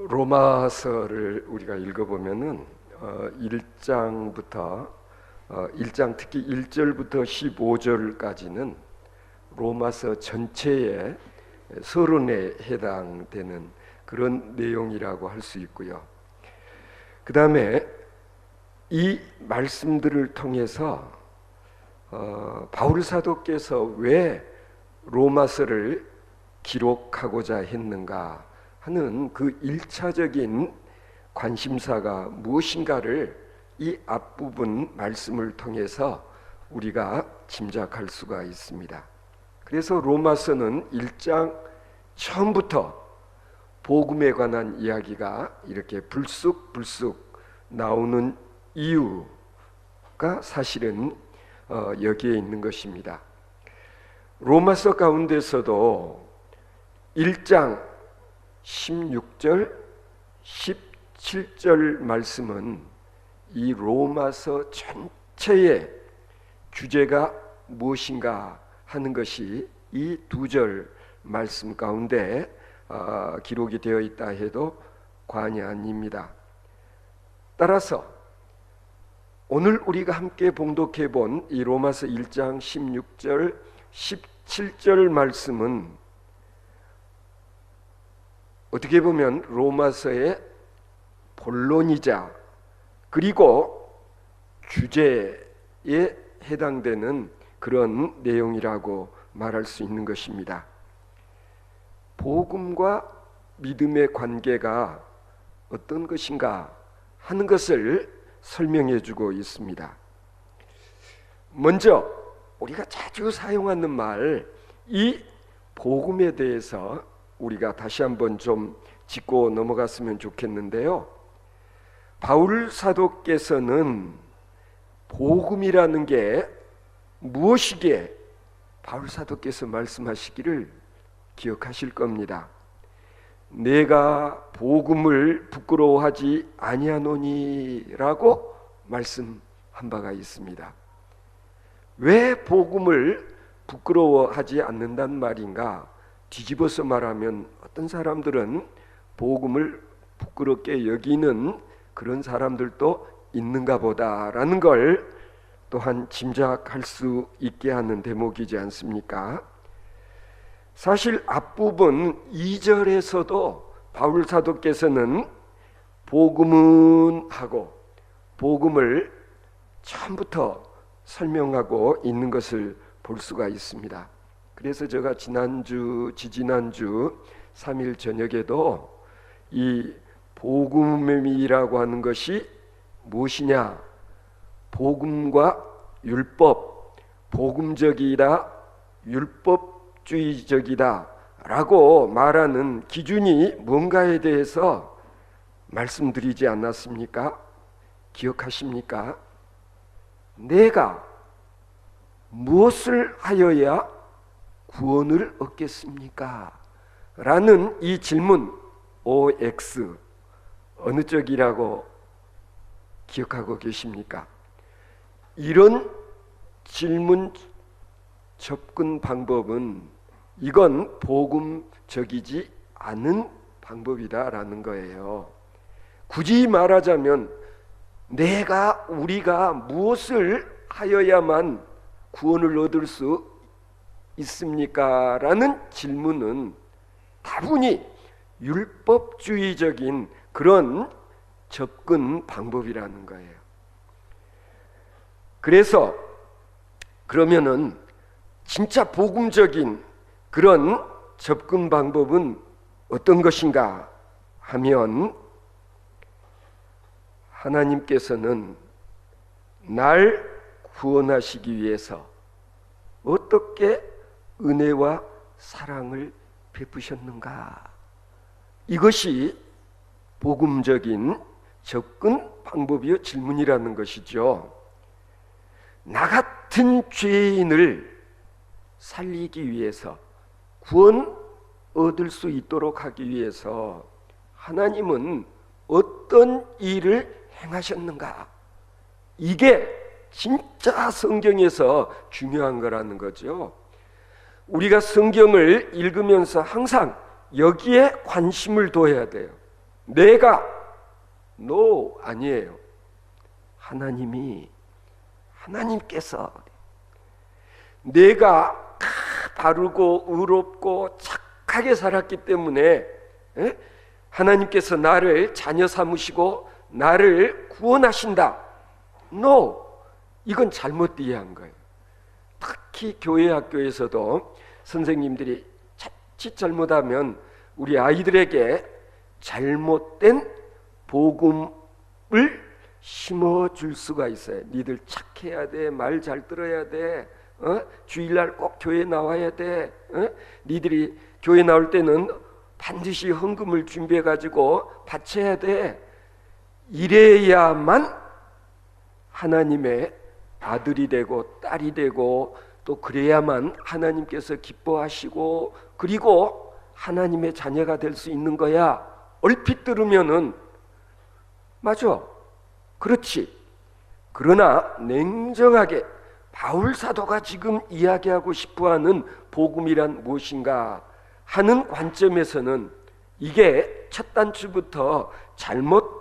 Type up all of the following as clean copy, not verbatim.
로마서를 우리가 읽어보면은 1장부터 1장 특히 1절부터 15절까지는 로마서 전체의 서론에 해당되는 그런 내용이라고 할 수 있고요. 그 다음에 이 말씀들을 통해서 바울 사도께서 왜 로마서를 기록하고자 했는가 하는 그 1차적인 관심사가 무엇인가를 이 앞부분 말씀을 통해서 우리가 짐작할 수가 있습니다. 그래서 로마서는 1장 처음부터 복음에 관한 이야기가 이렇게 불쑥불쑥 나오는 이유가 사실은 여기에 있는 것입니다. 로마서 가운데서도 1장 16절, 17절 말씀은 이 로마서 전체의 주제가 무엇인가 하는 것이 이 두 절 말씀 가운데 기록이 되어 있다 해도 과언이 아닙니다. 따라서 오늘 우리가 함께 봉독해 본 이 로마서 1장 16절, 17절 말씀은 어떻게 보면 로마서의 본론이자 그리고 주제에 해당되는 그런 내용이라고 말할 수 있는 것입니다. 복음과 믿음의 관계가 어떤 것인가 하는 것을 설명해 주고 있습니다. 먼저 우리가 자주 사용하는 말, 이 복음에 대해서 우리가 다시 한번 좀 짚고 넘어갔으면 좋겠는데요. 바울 사도께서는 복음이라는 게 무엇이기에 바울 사도께서 말씀하시기를 기억하실 겁니다. 내가 복음을 부끄러워하지 아니하노니라고 말씀한 바가 있습니다. 왜 복음을 부끄러워하지 않는단 말인가? 뒤집어서 말하면 어떤 사람들은 복음을 부끄럽게 여기는 그런 사람들도 있는가 보다라는 걸 또한 짐작할 수 있게 하는 대목이지 않습니까? 사실 앞부분 2절에서도 바울 사도께서는 복음은 하고 복음을 처음부터 설명하고 있는 것을 볼 수가 있습니다. 그래서 제가 지지난주 3일 저녁에도 이 복음이라고 하는 것이 무엇이냐, 복음과 율법, 복음적이다, 율법주의적이다 라고 말하는 기준이 뭔가에 대해서 말씀드리지 않았습니까? 기억하십니까? 내가 무엇을 하여야 구원을 얻겠습니까? 라는 이 질문, OX 어느 쪽이라고 기억하고 계십니까? 이런 질문 접근 방법은 이건 복음적이지 않은 방법이다라는 거예요. 굳이 말하자면 우리가 무엇을 하여야만 구원을 얻을 수 있습니까? 라는 질문은 다분히 율법주의적인 그런 접근 방법이라는 거예요. 그래서 그러면은 진짜 복음적인 그런 접근 방법은 어떤 것인가 하면 하나님께서는 날 구원하시기 위해서 어떻게 은혜와 사랑을 베푸셨는가? 이것이 복음적인 접근 방법이요 질문이라는 것이죠. 나 같은 죄인을 살리기 위해서 구원 얻을 수 있도록 하기 위해서 하나님은 어떤 일을 행하셨는가? 이게 진짜 성경에서 중요한 거라는 거죠. 우리가 성경을 읽으면서 항상 여기에 관심을 둬야 돼요. 내가 아니에요. 하나님께서 내가 바르고 의롭고 착하게 살았기 때문에 하나님께서 나를 자녀 삼으시고 나를 구원하신다. 이건 잘못 이해한 거예요. 특히 교회 학교에서도 선생님들이 자칫 잘못하면 우리 아이들에게 잘못된 복음을 심어줄 수가 있어요. 니들 착해야 돼, 말 잘 들어야 돼, 주일날 꼭 교회 나와야 돼, 니들이 교회 나올 때는 반드시 헌금을 준비해가지고 바쳐야 돼. 이래야만 하나님의 아들이 되고 딸이 되고, 또 그래야만 하나님께서 기뻐하시고 그리고 하나님의 자녀가 될 수 있는 거야. 얼핏 들으면은 맞아, 그렇지. 그러나 냉정하게 바울 사도가 지금 이야기하고 싶어하는 복음이란 무엇인가 하는 관점에서는 이게 첫 단추부터 잘못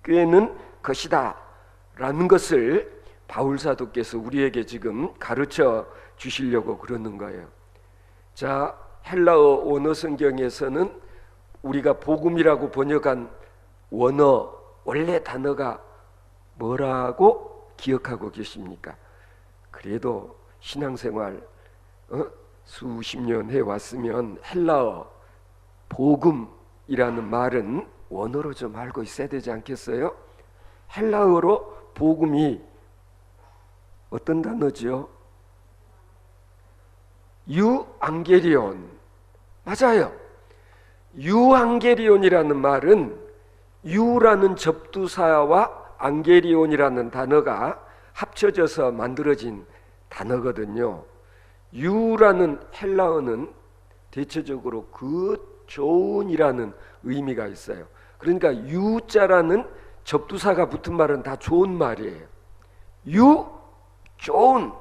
꿰는 것이다 라는 것을 바울 사도께서 우리에게 지금 가르쳐 주시려고 그러는 거예요. 자, 헬라어 원어 성경에서는 우리가 복음이라고 번역한 원래 단어가 뭐라고 기억하고 계십니까? 그래도 신앙생활 수십 년 해왔으면 헬라어 복음이라는 말은 원어로 좀 알고 있어야 되지 않겠어요? 헬라어로 복음이 어떤 단어죠? 유앙게리온. 맞아요. 유앙게리온이라는 말은 유라는 접두사와 앙게리온이라는 단어가 합쳐져서 만들어진 단어거든요. 유라는 헬라어는 대체적으로 그 좋은이라는 의미가 있어요. 그러니까 유자라는 접두사가 붙은 말은 다 좋은 말이에요. 좋은,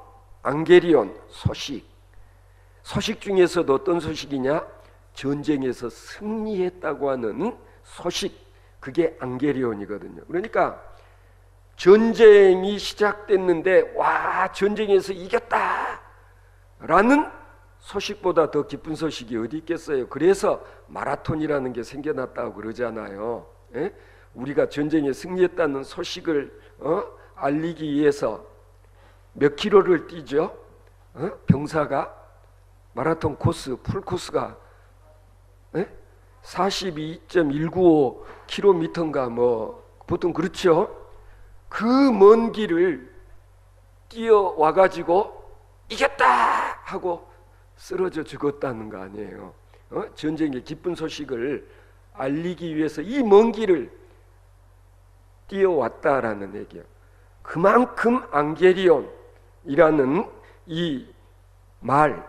앙게리온, 소식 중에서도 어떤 소식이냐? 전쟁에서 승리했다고 하는 소식, 그게 앙게리온이거든요. 그러니까 전쟁이 시작됐는데 와, 전쟁에서 이겼다 라는 소식보다 더 기쁜 소식이 어디 있겠어요. 그래서 마라톤이라는 게 생겨났다고 그러잖아요. 우리가 전쟁에 승리했다는 소식을 알리기 위해서 몇 킬로를 뛰죠? 병사가 마라톤 코스, 풀코스가 42.195km인가 뭐 보통 그렇죠? 그 먼 길을 뛰어와가지고 이겼다 하고 쓰러져 죽었다는 거 아니에요. 전쟁의 기쁜 소식을 알리기 위해서 이 먼 길을 뛰어왔다라는 얘기예요. 그만큼 앙게리온이라는 이 말,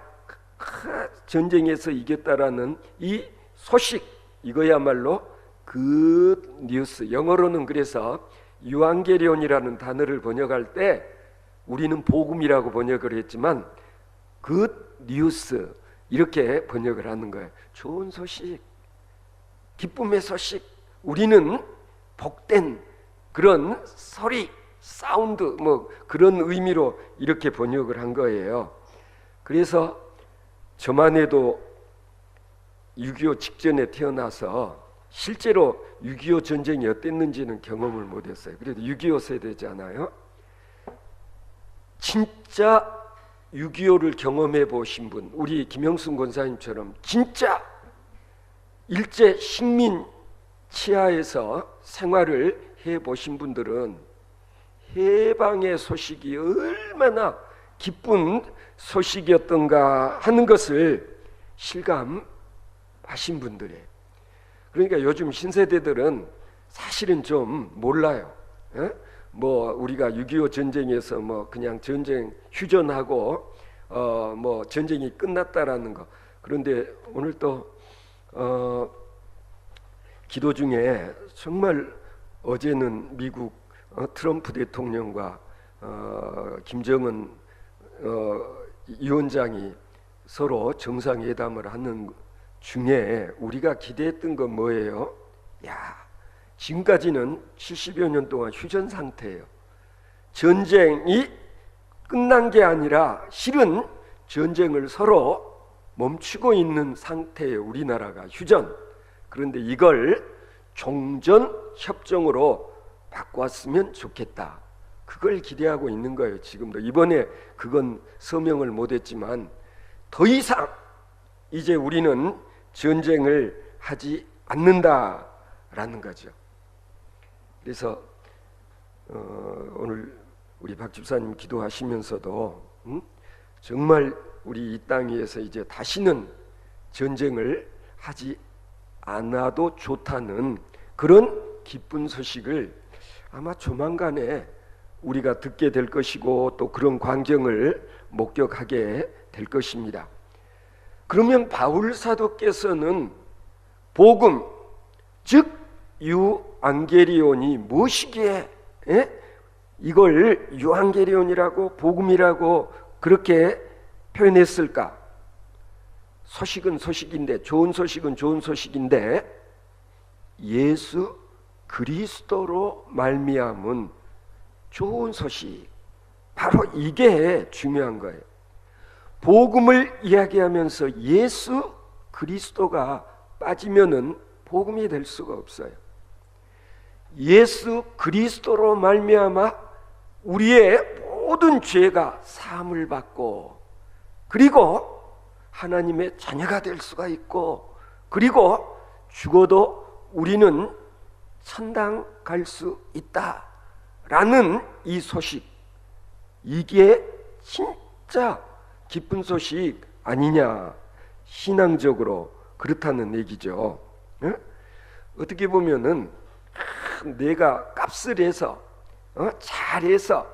전쟁에서 이겼다라는 이 소식, 이거야말로 그 뉴스. 영어로는 그래서 유앙게리온이라는 단어를 번역할 때 우리는 복음이라고 번역을 했지만 그 뉴스 이렇게 번역을 하는 거예요. 좋은 소식, 기쁨의 소식. 우리는 복된 그런 소리, 사운드 뭐 그런 의미로 이렇게 번역을 한 거예요. 그래서 저만 해도 6.25 직전에 태어나서 실제로 6.25 전쟁이 어땠는지는 경험을 못했어요. 그래도 6.25 세대잖아요. 진짜 6.25를 경험해 보신 분, 우리 김영순 권사님처럼 진짜 일제 식민 치하에서 생활을 해 보신 분들은 해방의 소식이 얼마나 기쁜 소식이었던가 하는 것을 실감하신 분들이에요. 그러니까 요즘 신세대들은 사실은 좀 몰라요. 뭐 우리가 6.25 전쟁에서 뭐 그냥 전쟁 휴전하고 뭐 전쟁이 끝났다라는 거. 그런데 오늘 또 기도 중에 정말 어제는 미국 트럼프 대통령과 김정은 위원장이 서로 정상회담을 하는 중에 우리가 기대했던 건 뭐예요? 야, 지금까지는 70여 년 동안 휴전 상태예요. 전쟁이 끝난 게 아니라 실은 전쟁을 서로 멈추고 있는 상태예요. 우리나라가 휴전. 그런데 이걸 종전 협정으로 바꿨으면 좋겠다. 그걸 기대하고 있는 거예요. 지금도. 이번에 그건 서명을 못했지만 더 이상 이제 우리는 전쟁을 하지 않는다라는 거죠. 그래서 오늘 우리 박 집사님 기도하시면서도 정말 우리 이 땅 위에서 이제 다시는 전쟁을 하지 않아도 좋다는 그런 기쁜 소식을 아마 조만간에 우리가 듣게 될 것이고 또 그런 광경을 목격하게 될 것입니다. 그러면 바울 사도께서는 복음 즉 유앙게리온이 무엇이기에 이걸 유앙게리온이라고 복음이라고 그렇게 표현했을까? 소식은 소식인데, 좋은 소식은 좋은 소식인데 예수 그리스도로 말미암은 좋은 소식, 바로 이게 중요한 거예요. 복음을 이야기하면서 예수 그리스도가 빠지면은 복음이 될 수가 없어요. 예수 그리스도로 말미암아 우리의 모든 죄가 사함을 받고, 그리고 하나님의 자녀가 될 수가 있고, 그리고 죽어도 우리는 천당 갈 수 있다라는 이 소식, 이게 진짜 기쁜 소식 아니냐, 신앙적으로 그렇다는 얘기죠. 어떻게 보면은 내가 값을 해서 잘해서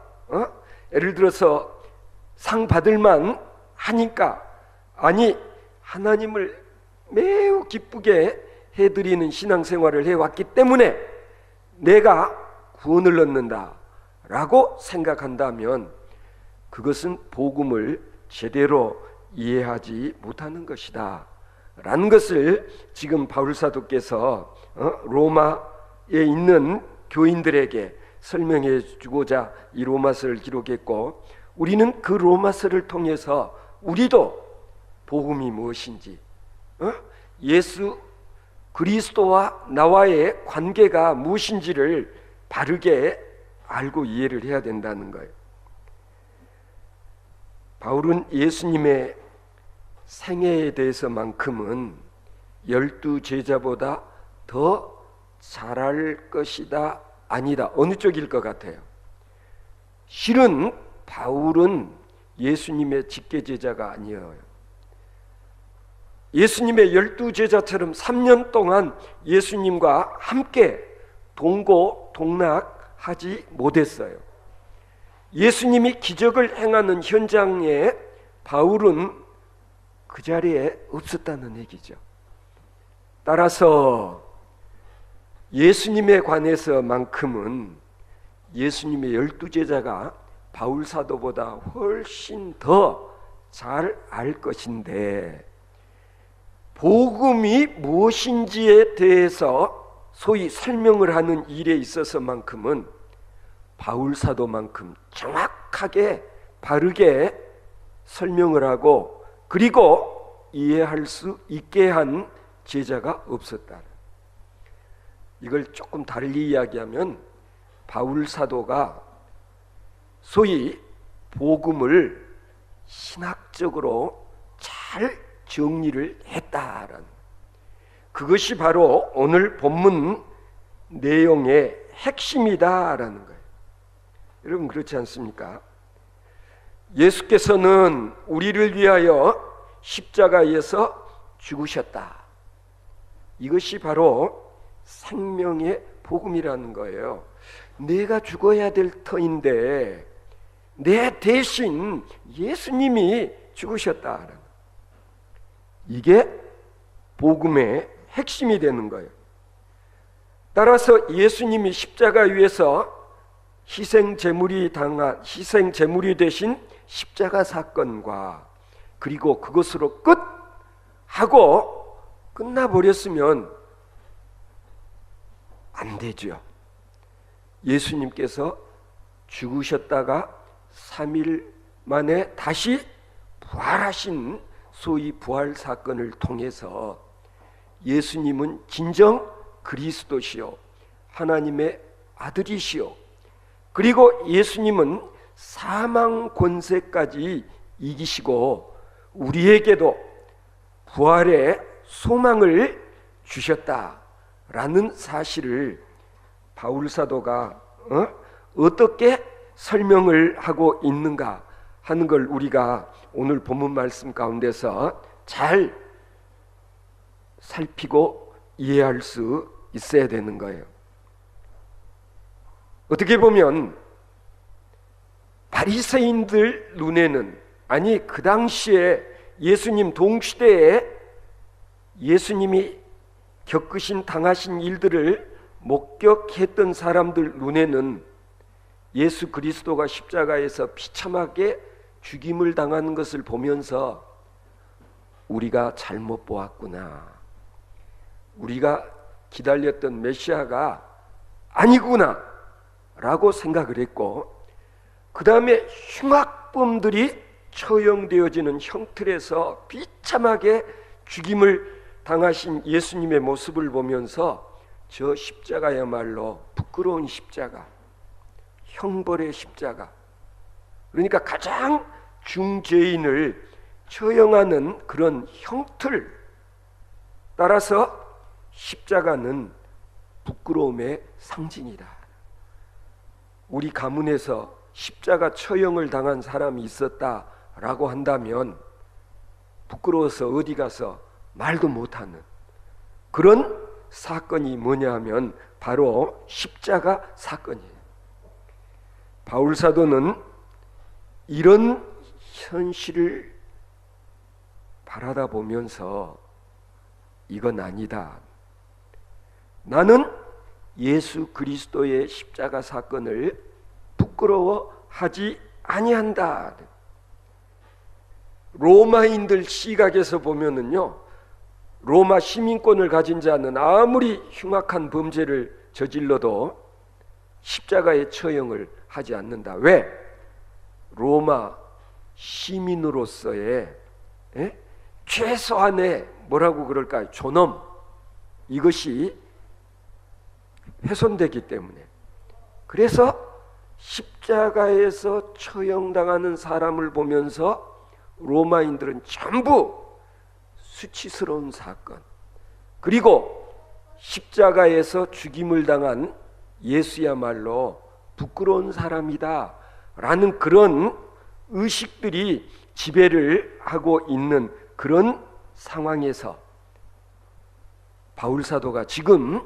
예를 들어서 상 받을만 하니까, 아니 하나님을 매우 기쁘게 해드리는 신앙생활을 해왔기 때문에 내가 구원을 얻는다라고 생각한다면 그것은 복음을 제대로 이해하지 못하는 것이다 라는 것을 지금 바울 사도께서 로마에 있는 교인들에게 설명해 주고자 이 로마서를 기록했고, 우리는 그 로마서를 통해서 우리도 복음이 무엇인지, 예수 그리스도와 나와의 관계가 무엇인지를 바르게 알고 이해를 해야 된다는 거예요. 바울은 예수님의 생애에 대해서만큼은 12 제자보다 더 잘할 것이다, 아니다, 어느 쪽일 것 같아요? 실은 바울은 예수님의 직계제자가 아니에요. 예수님의 12 제자처럼 3년 동안 예수님과 함께 동고동락하지 못했어요. 예수님이 기적을 행하는 현장에 바울은 그 자리에 없었다는 얘기죠. 따라서 예수님에 관해서만큼은 예수님의 12 제자가 바울 사도보다 훨씬 더 잘 알 것인데, 복음이 무엇인지에 대해서 소위 설명을 하는 일에 있어서만큼은 바울 사도만큼 정확하게 바르게 설명을 하고 그리고 이해할 수 있게 한 제자가 없었다. 이걸 조금 달리 이야기하면 바울 사도가 소위 복음을 신학적으로 잘 정리를 했다라는, 그것이 바로 오늘 본문 내용의 핵심이다라는 거예요. 여러분 그렇지 않습니까? 예수께서는 우리를 위하여 십자가에서 죽으셨다. 이것이 바로 생명의 복음이라는 거예요. 내가 죽어야 될 터인데 내 대신 예수님이 죽으셨다. 이게 복음의 핵심이 되는 거예요. 따라서 예수님이 십자가 위에서 희생 제물이 되신 십자가 사건과 그리고 그것으로 끝하고 끝나버렸으면 안 되죠. 예수님께서 죽으셨다가 3일 만에 다시 부활하신 소위 부활 사건을 통해서 예수님은 진정 그리스도시요 하나님의 아들이시요, 그리고 예수님은 사망 권세까지 이기시고 우리에게도 부활의 소망을 주셨다라는 사실을 바울 사도가 어떻게 설명을 하고 있는가 하는 걸 우리가 오늘 본문 말씀 가운데서 잘 살피고 이해할 수 있어야 되는 거예요. 어떻게 보면 바리새인들 눈에는, 아니 그 당시에 예수님 동시대에 예수님이 겪으신 당하신 일들을 목격했던 사람들 눈에는 예수 그리스도가 십자가에서 비참하게 죽임을 당하는 것을 보면서 우리가 잘못 보았구나, 우리가 기다렸던 메시아가 아니구나 라고 생각을 했고, 그 다음에 흉악범들이 처형되어지는 형틀에서 비참하게 죽임을 당하신 예수님의 모습을 보면서 저 십자가야말로 부끄러운 십자가, 형벌의 십자가, 그러니까 가장 중죄인을 처형하는 그런 형틀, 따라서 십자가는 부끄러움의 상징이다. 우리 가문에서 십자가 처형을 당한 사람이 있었다라고 한다면 부끄러워서 어디 가서 말도 못하는 그런 사건이 뭐냐 하면 바로 십자가 사건이에요. 바울 사도는 이런 현실을 바라다 보면서 이건 아니다, 나는 예수 그리스도의 십자가 사건을 부끄러워하지 아니한다. 로마인들 시각에서 보면은요, 로마 시민권을 가진 자는 아무리 흉악한 범죄를 저질러도 십자가의 처형을 하지 않는다. 왜? 로마 시민으로서의 최소한의 뭐라고 그럴까요? 존엄, 이것이 훼손되기 때문에. 그래서 십자가에서 처형당하는 사람을 보면서 로마인들은 전부 수치스러운 사건, 그리고 십자가에서 죽임을 당한 예수야말로 부끄러운 사람이다 라는 그런 의식들이 지배를 하고 있는 그런 상황에서 바울 사도가 지금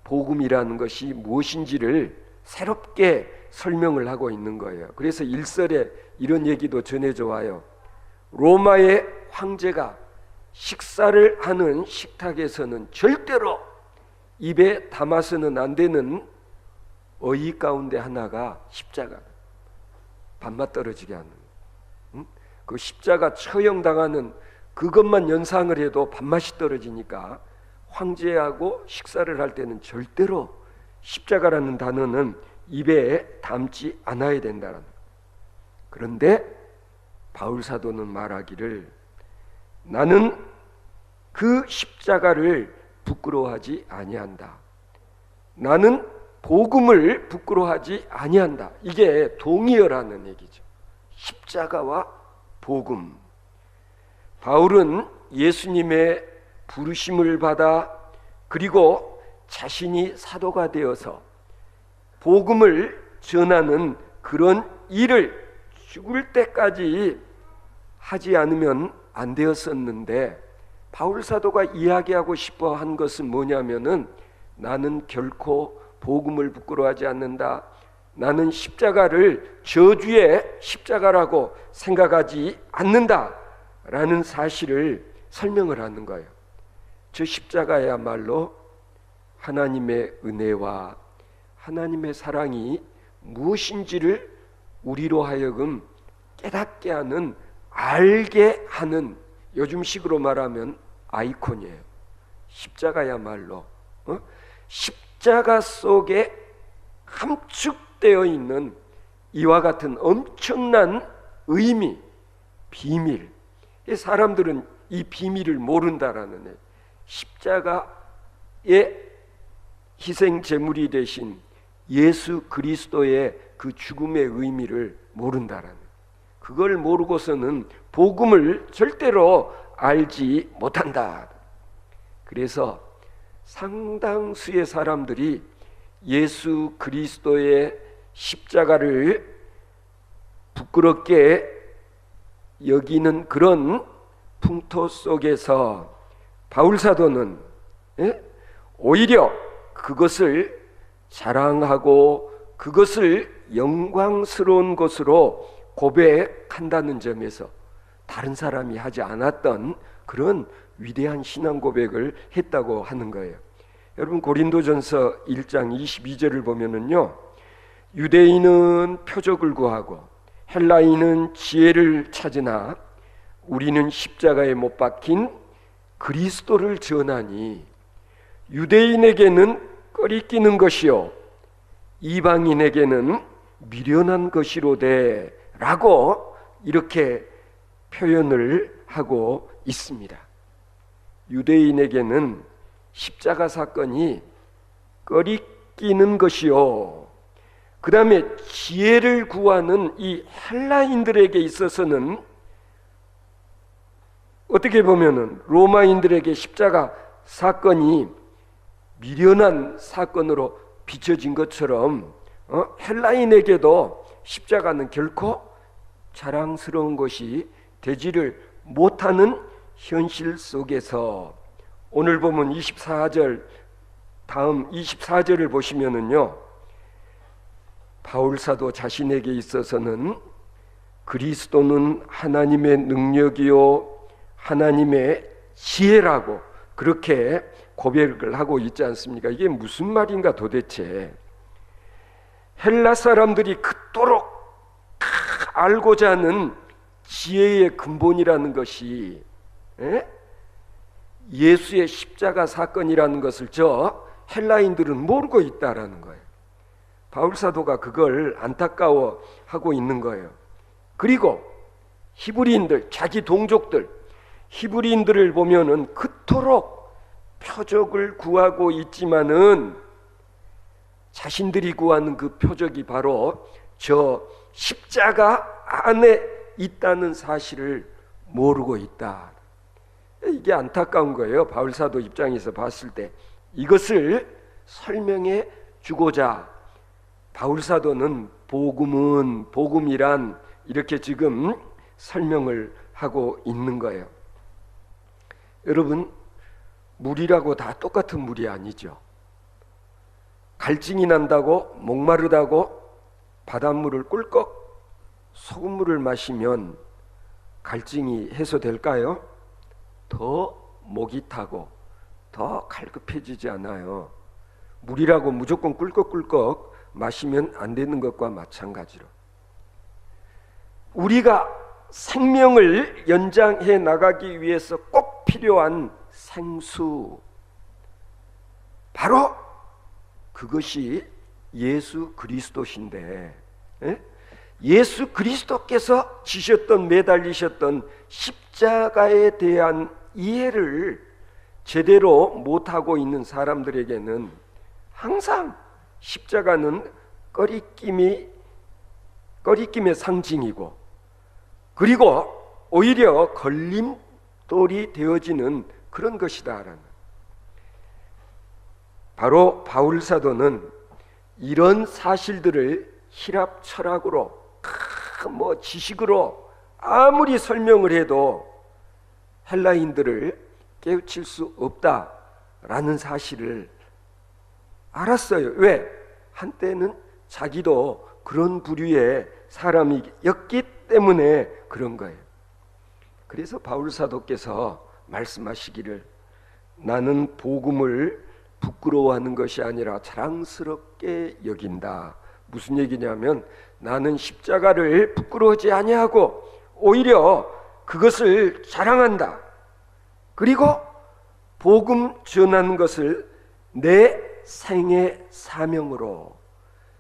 복음이라는 것이 무엇인지를 새롭게 설명을 하고 있는 거예요. 그래서 1절에 이런 얘기도 전해져 와요. 로마의 황제가 식사를 하는 식탁에서는 절대로 입에 담아서는 안 되는 어이 가운데 하나가 십자가, 밥맛 떨어지게 하는, 그 십자가 처형당하는 그것만 연상을 해도 밥맛이 떨어지니까 황제하고 식사를 할 때는 절대로 십자가라는 단어는 입에 담지 않아야 된다는. 그런데 바울 사도는 말하기를, 나는 그 십자가를 부끄러워하지 아니한다. 나는 복음을 부끄러워하지 아니한다. 이게 동의어라는 얘기죠. 십자가와 복음. 바울은 예수님의 부르심을 받아 그리고 자신이 사도가 되어서 복음을 전하는 그런 일을 죽을 때까지 하지 않으면 안 되었었는데, 바울 사도가 이야기하고 싶어 한 것은 뭐냐면은, 나는 결코 복음을 부끄러워하지 않는다. 나는 십자가를 저주의 십자가라고 생각하지 않는다 라는 사실을 설명을 하는 거예요. 저 십자가야말로 하나님의 은혜와 하나님의 사랑이 무엇인지를 우리로 하여금 깨닫게 하는, 알게 하는, 요즘식으로 말하면 아이콘이에요. 십자가야말로 십자가 속에 함축되어 있는 이와 같은 엄청난 의미, 비밀. 사람들은 이 비밀을 모른다라는 거예요. 십자가의 희생 제물이 되신 예수 그리스도의 그 죽음의 의미를 모른다라는 거예요. 그걸 모르고서는 복음을 절대로 알지 못한다. 그래서 상당수의 사람들이 예수 그리스도의 십자가를 부끄럽게 여기는 그런 풍토 속에서 바울 사도는 오히려 그것을 자랑하고 그것을 영광스러운 것으로 고백한다는 점에서 다른 사람이 하지 않았던 그런 위대한 신앙 고백을 했다고 하는 거예요. 여러분 고린도전서 1장 22절을 보면은요, 유대인은 표적을 구하고 헬라인은 지혜를 찾으나 우리는 십자가에 못 박힌 그리스도를 전하니 유대인에게는 꺼리끼는 것이요 이방인에게는 미련한 것이로되 라고 이렇게 표현을 하고 있습니다. 유대인에게는 십자가 사건이 꺼리끼는 것이요, 그 다음에 지혜를 구하는 이 헬라인들에게 있어서는 어떻게 보면은 로마인들에게 십자가 사건이 미련한 사건으로 비춰진 것처럼 헬라인에게도 십자가는 결코 자랑스러운 것이 되지를 못하는 현실 속에서 오늘 보면 24절, 다음 24절을 보시면은요, 바울 사도 자신에게 있어서는 그리스도는 하나님의 능력이요 하나님의 지혜라고 그렇게 고백을 하고 있지 않습니까? 이게 무슨 말인가 도대체. 헬라 사람들이 그토록 알고자 하는 지혜의 근본이라는 것이 예수의 십자가 사건이라는 것을 저 헬라인들은 모르고 있다라는 거예요. 바울 사도가 그걸 안타까워하고 있는 거예요. 그리고 히브리인들, 자기 동족들, 히브리인들을 보면은 그토록 표적을 구하고 있지만은 자신들이 구하는 그 표적이 바로 저 십자가 안에 있다는 사실을 모르고 있다. 이게 안타까운 거예요. 바울 사도 입장에서 봤을 때 이것을 설명해 주고자 바울 사도는 복음이란 이렇게 지금 설명을 하고 있는 거예요. 여러분, 물이라고 다 똑같은 물이 아니죠. 갈증이 난다고 목마르다고 바닷물을 꿀꺽 소금물을 마시면 갈증이 해소될까요? 더 목이 타고 더 갈급해지지 않아요. 물이라고 무조건 꿀꺽꿀꺽 마시면 안 되는 것과 마찬가지로 우리가 생명을 연장해 나가기 위해서 꼭 필요한 생수, 바로 그것이 예수 그리스도신데, 예수 그리스도께서 지셨던, 매달리셨던 십자가에 대한 이해를 제대로 못하고 있는 사람들에게는 항상 십자가는 꺼리낌의 상징이고, 그리고 오히려 걸림돌이 되어지는 그런 것이다라는. 바로 바울 사도는 이런 사실들을 히랍 철학으로 지식으로 아무리 설명을 해도 헬라인들을 깨우칠 수 없다라는 사실을 알았어요. 왜? 한때는 자기도 그런 부류의 사람이었기 때문에 그런 거예요. 그래서 바울 사도께서 말씀하시기를 나는 복음을 부끄러워하는 것이 아니라 자랑스럽게 여긴다. 무슨 얘기냐면 나는 십자가를 부끄러워하지 아니하고 오히려 그것을 자랑한다. 그리고 복음 전하는 것을 내 생애 사명으로,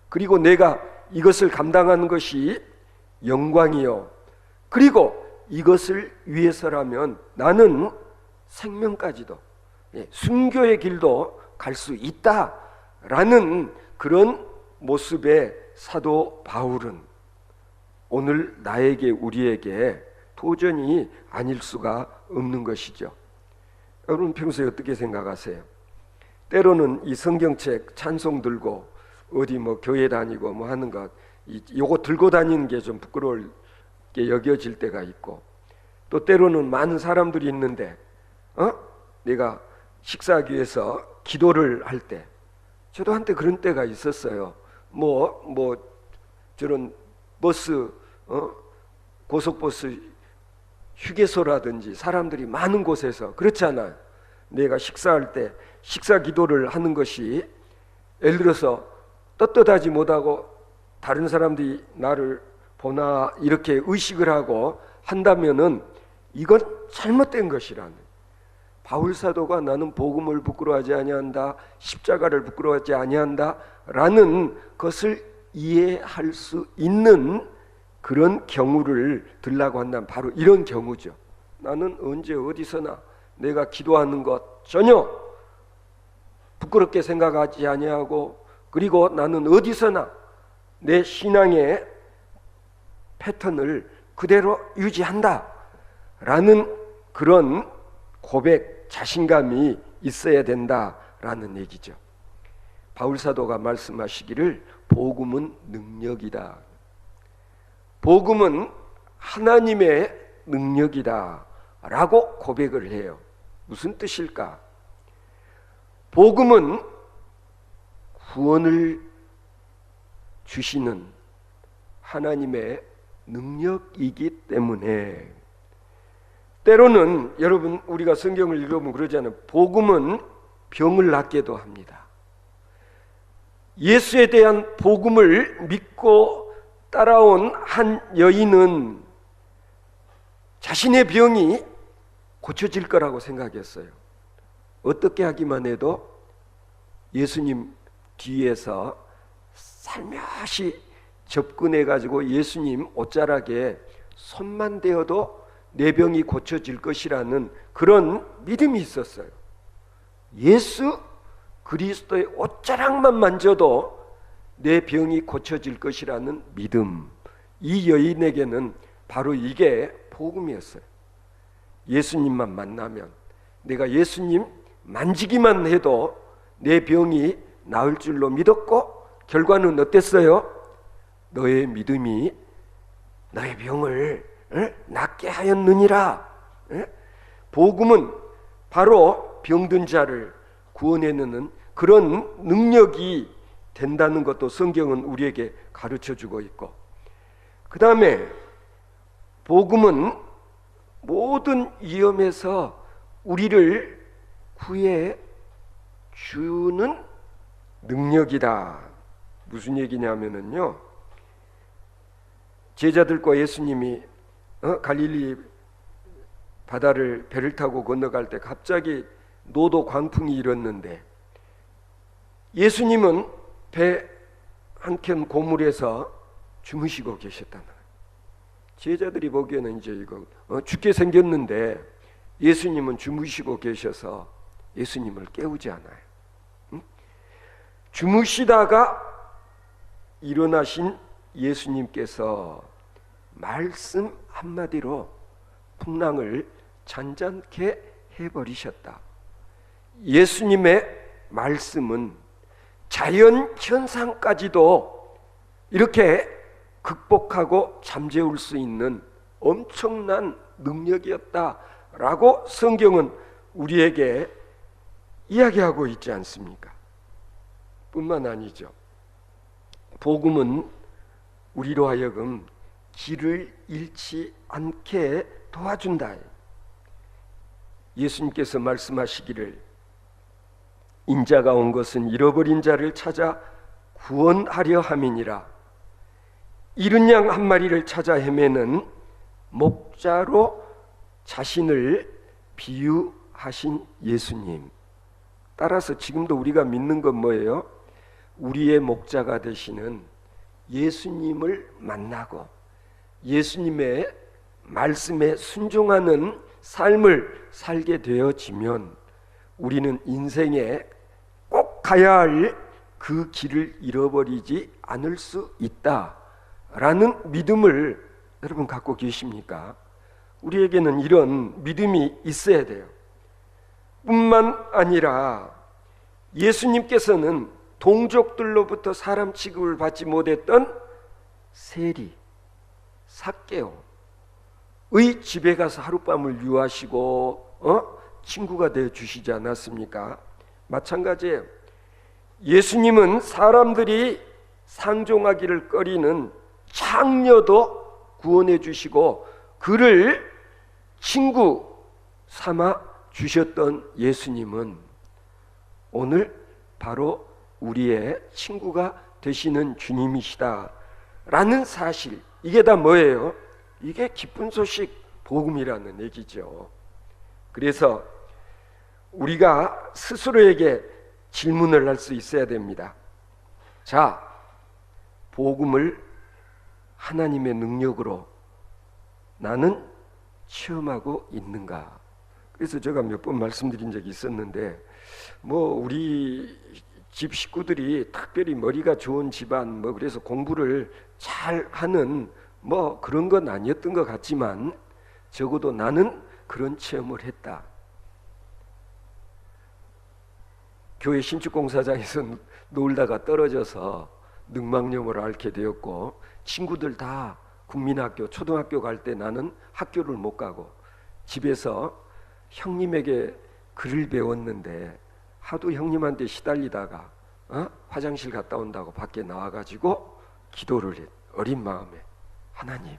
그리고 내가 이것을 감당하는 것이 영광이요, 그리고 이것을 위해서라면 나는 생명까지도, 순교의 길도 갈 수 있다라는 그런 모습의 사도 바울은 오늘 나에게, 우리에게 도전이 아닐 수가 없는 것이죠. 여러분 평소에 어떻게 생각하세요? 때로는 이 성경책 찬송 들고 어디 뭐 교회 다니고 뭐 하는 것, 요거 들고 다니는 게 좀 부끄러울게 여겨질 때가 있고, 또 때로는 많은 사람들이 있는데 내가 식사하기 위해서 기도를 할 때, 저도 한때 그런 때가 있었어요. 뭐 저런 버스, 고속버스 휴게소라든지 사람들이 많은 곳에서, 그렇잖아요. 내가 식사할 때 식사 기도를 하는 것이, 예를 들어서 떳떳하지 못하고 다른 사람들이 나를 보나 이렇게 의식을 하고 한다면은 이건 잘못된 것이라는, 바울 사도가 나는 복음을 부끄러워하지 아니한다, 십자가를 부끄러워하지 아니한다 라는 것을 이해할 수 있는 그런 경우를 들라고 한다면 바로 이런 경우죠. 나는 언제 어디서나 내가 기도하는 것 전혀 부끄럽게 생각하지 아니하고, 그리고 나는 어디서나 내 신앙의 패턴을 그대로 유지한다 라는 그런 고백, 자신감이 있어야 된다라는 얘기죠. 바울 사도가 말씀하시기를 복음은 능력이다, 복음은 하나님의 능력이다 라고 고백을 해요. 무슨 뜻일까? 복음은 구원을 주시는 하나님의 능력이기 때문에, 때로는 여러분 우리가 성경을 읽어보면 그러잖아요. 복음은 병을 낫게도 합니다. 예수에 대한 복음을 믿고 따라온 한 여인은 자신의 병이 고쳐질 거라고 생각했어요. 어떻게 하기만 해도 예수님 뒤에서 살며시 접근해가지고 예수님 옷자락에 손만 대어도 내 병이 고쳐질 것이라는 그런 믿음이 있었어요. 예수 그리스도의 옷자락만 만져도 내 병이 고쳐질 것이라는 믿음, 이 여인에게는 바로 이게 복음이었어요. 예수님만 만나면, 내가 예수님 만지기만 해도 내 병이 나을 줄로 믿었고, 결과는 어땠어요? 너의 믿음이 너의 병을 낫게 하였느니라. 복음은 바로 병든 자를 구원해내는 그런 능력이 된다는 것도 성경은 우리에게 가르쳐주고 있고, 그 다음에 복음은 모든 위험에서 우리를 구해 주는 능력이다. 무슨 얘기냐면요, 제자들과 예수님이 갈릴리 바다를 배를 타고 건너갈 때 갑자기 노도 광풍이 일었는데, 예수님은 배 한켠 고물에서 주무시고 계셨다는 거예요. 제자들이 보기에는 이제 이거 죽게 생겼는데 예수님은 주무시고 계셔서 예수님을 깨우지 않아요. 주무시다가 일어나신 예수님께서 말씀 한마디로 풍랑을 잔잔케 해버리셨다. 예수님의 말씀은 자연 현상까지도 이렇게 극복하고 잠재울 수 있는 엄청난 능력이었다라고 성경은 우리에게 이야기하고 있지 않습니까? 뿐만 아니죠. 복음은 우리로 하여금 길을 잃지 않게 도와준다. 예수님께서 말씀하시기를 인자가 온 것은 잃어버린 자를 찾아 구원하려 함이니라. 잃은 양 한 마리를 찾아 헤매는 목자로 자신을 비유하신 예수님. 따라서 지금도 우리가 믿는 건 뭐예요? 우리의 목자가 되시는 예수님을 만나고 예수님의 말씀에 순종하는 삶을 살게 되어지면 우리는 인생에 꼭 가야 할 그 길을 잃어버리지 않을 수 있다라는 믿음을 여러분 갖고 계십니까? 우리에게는 이런 믿음이 있어야 돼요. 뿐만 아니라 예수님께서는 동족들로부터 사람 취급을 받지 못했던 세리, 삭개오의 집에 가서 하룻밤을 유하시고 친구가 되어 주시지 않았습니까? 마찬가지예요. 예수님은 사람들이 상종하기를 꺼리는 창녀도 구원해 주시고 그를 친구 삼아 주셨던 예수님은 오늘 바로 우리의 친구가 되시는 주님이시다 라는 사실, 이게 다 뭐예요? 이게 기쁜 소식, 복음이라는 얘기죠. 그래서 우리가 스스로에게 질문을 할 수 있어야 됩니다. 자, 복음을 하나님의 능력으로 나는 체험하고 있는가? 그래서 제가 몇 번 말씀드린 적이 있었는데, 우리 집 식구들이 특별히 머리가 좋은 집안, 그래서 공부를 잘 하는 그런 건 아니었던 것 같지만 적어도 나는 그런 체험을 했다. 교회 신축공사장에서 놀다가 떨어져서 늑막염을 앓게 되었고, 친구들 다 국민학교, 초등학교 갈 때 나는 학교를 못 가고 집에서 형님에게 글을 배웠는데 하도 형님한테 시달리다가 화장실 갔다 온다고 밖에 나와가지고 기도를 해. 어린 마음에, 하나님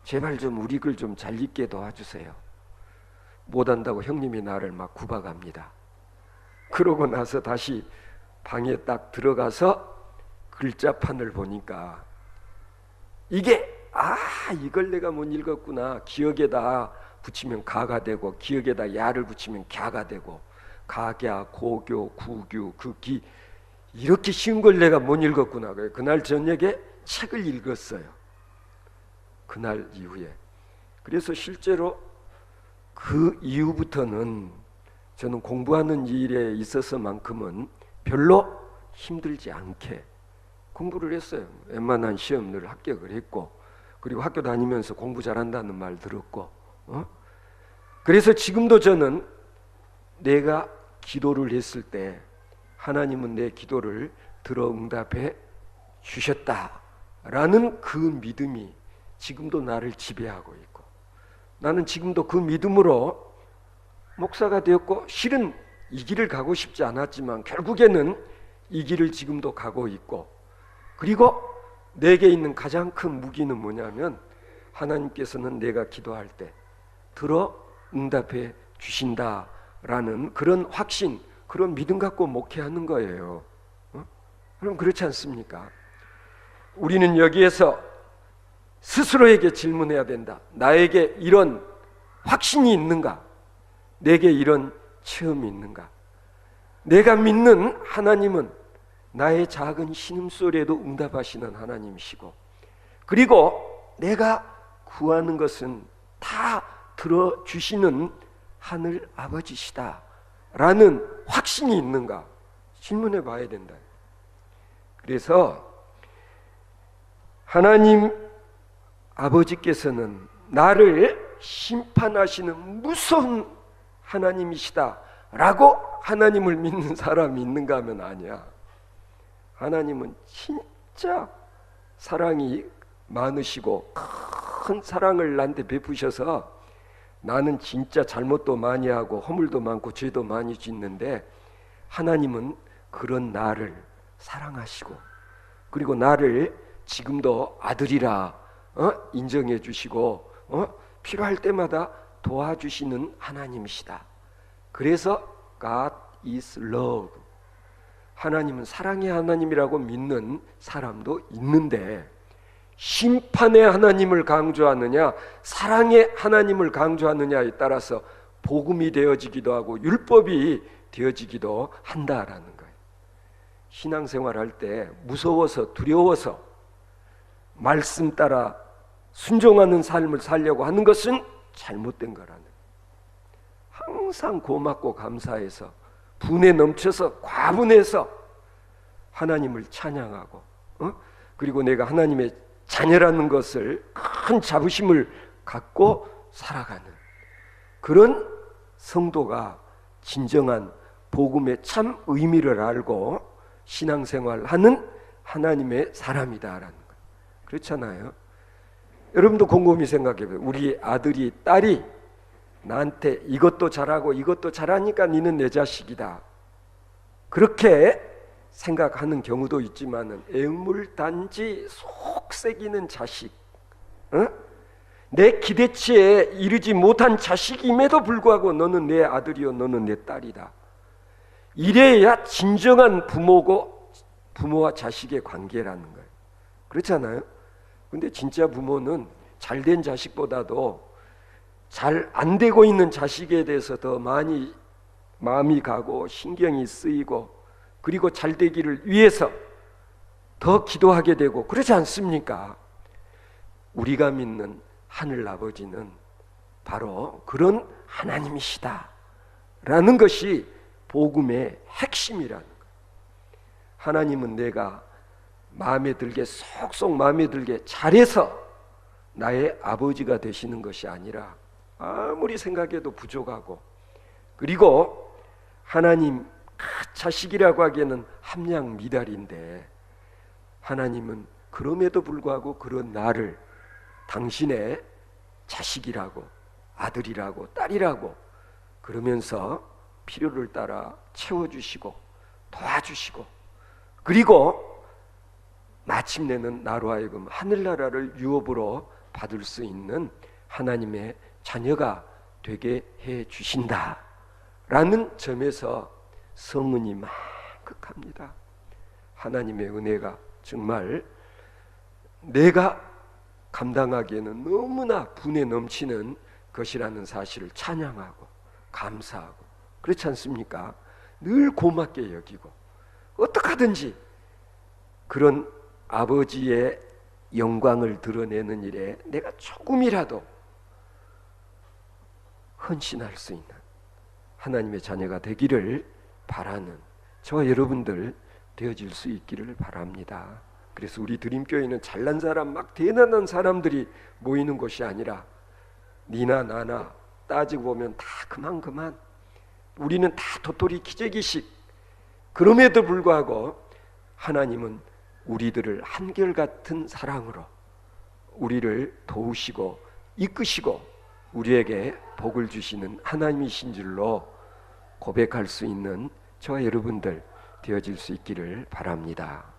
제발 좀 우리 글 좀 잘 읽게 도와주세요. 못한다고 형님이 나를 막 구박합니다. 그러고 나서 다시 방에 딱 들어가서 글자판을 보니까 이게 이걸 내가 못 읽었구나. 기억에다 붙이면 가가 되고 기억에다 야를 붙이면 갸가 되고 가갸, 고교, 구규, 극기, 이렇게 쉬운 걸 내가 못 읽었구나. 그날 저녁에 책을 읽었어요. 그날 이후에. 그래서 실제로 그 이후부터는 저는 공부하는 일에 있어서만큼은 별로 힘들지 않게 공부를 했어요. 웬만한 시험 늘 합격을 했고, 그리고 학교 다니면서 공부 잘한다는 말 들었고, 그래서 지금도 저는 내가 기도를 했을 때 하나님은 내 기도를 들어 응답해 주셨다라는 그 믿음이 지금도 나를 지배하고 있고, 나는 지금도 그 믿음으로 목사가 되었고, 실은 이 길을 가고 싶지 않았지만 결국에는 이 길을 지금도 가고 있고, 그리고 내게 있는 가장 큰 무기는 뭐냐면 하나님께서는 내가 기도할 때 들어 응답해 주신다라는 그런 확신, 그런 믿음 갖고 목회하는 거예요. 그럼 그렇지 않습니까? 우리는 여기에서 스스로에게 질문해야 된다. 나에게 이런 확신이 있는가? 내게 이런 체험이 있는가? 내가 믿는 하나님은 나의 작은 신음소리에도 응답하시는 하나님이시고, 그리고 내가 구하는 것은 다 들어주시는 하늘 아버지시다 라는 확신이 있는가? 질문해 봐야 된다. 그래서 하나님 아버지께서는 나를 심판하시는 무서운 하나님이시다 라고 하나님을 믿는 사람이 있는가 하면 아니야. 하나님은 진짜 사랑이 많으시고 큰 사랑을 나한테 베푸셔서 나는 진짜 잘못도 많이 하고 허물도 많고 죄도 많이 짓는데 하나님은 그런 나를 사랑하시고, 그리고 나를 지금도 아들이라 인정해 주시고 필요할 때마다 도와주시는 하나님이시다. 그래서 God is love, 하나님은 사랑의 하나님이라고 믿는 사람도 있는데, 심판의 하나님을 강조하느냐 사랑의 하나님을 강조하느냐에 따라서 복음이 되어지기도 하고 율법이 되어지기도 한다라는 거예요. 신앙생활 할 때 무서워서 두려워서 말씀 따라 순종하는 삶을 살려고 하는 것은 잘못된 거라는 거예요. 항상 고맙고 감사해서 분에 넘쳐서 과분해서 하나님을 찬양하고 그리고 내가 하나님의 자녀라는 것을 큰 자부심을 갖고 살아가는 그런 성도가 진정한 복음의 참 의미를 알고 신앙생활하는 하나님의 사람이다라는 거예요. 그렇잖아요. 여러분도 곰곰이 생각해보세요. 우리 아들이 딸이 나한테 이것도 잘하고 이것도 잘하니까 니는 내 자식이다, 그렇게 생각하는 경우도 있지만은 애물단지 속삭이는 자식, 내 기대치에 이르지 못한 자식임에도 불구하고 너는 내 아들이요 너는 내 딸이다, 이래야 진정한 부모고 부모와 자식의 관계라는 거예요. 그렇잖아요. 근데 진짜 부모는 잘된 자식보다도 잘 안 되고 있는 자식에 대해서 더 많이 마음이 가고 신경이 쓰이고 그리고 잘 되기를 위해서 더 기도하게 되고 그러지 않습니까? 우리가 믿는 하늘 아버지는 바로 그런 하나님이시다 라는 것이 복음의 핵심이라는 거예요. 하나님은 내가 마음에 들게 쏙쏙 마음에 들게 잘해서 나의 아버지가 되시는 것이 아니라 아무리 생각해도 부족하고 그리고 하나님 자식이라고 하기에는 함량 미달인데 하나님은 그럼에도 불구하고 그런 나를 당신의 자식이라고 아들이라고 딸이라고 그러면서 필요를 따라 채워주시고 도와주시고 그리고 마침내는 나로 하여금 하늘나라를 유업으로 받을 수 있는 하나님의 자녀가 되게 해 주신다라는 점에서 성은이 만극합니다. 하나님의 은혜가 정말 내가 감당하기에는 너무나 분에 넘치는 것이라는 사실을 찬양하고 감사하고 그렇지 않습니까? 늘 고맙게 여기고 어떡하든지 그런 아버지의 영광을 드러내는 일에 내가 조금이라도 헌신할 수 있는 하나님의 자녀가 되기를 바라는 저와 여러분들 되어질 수 있기를 바랍니다. 그래서 우리 드림교회는 잘난 사람 막 대단한 사람들이 모이는 곳이 아니라 니나 나나 따지고 보면 다 그만 우리는 다 도토리 기저귀식 그럼에도 불구하고 하나님은 우리들을 한결같은 사랑으로 우리를 도우시고 이끄시고 우리에게 복을 주시는 하나님이신 줄로 고백할 수 있는 저와 여러분들 되어질 수 있기를 바랍니다.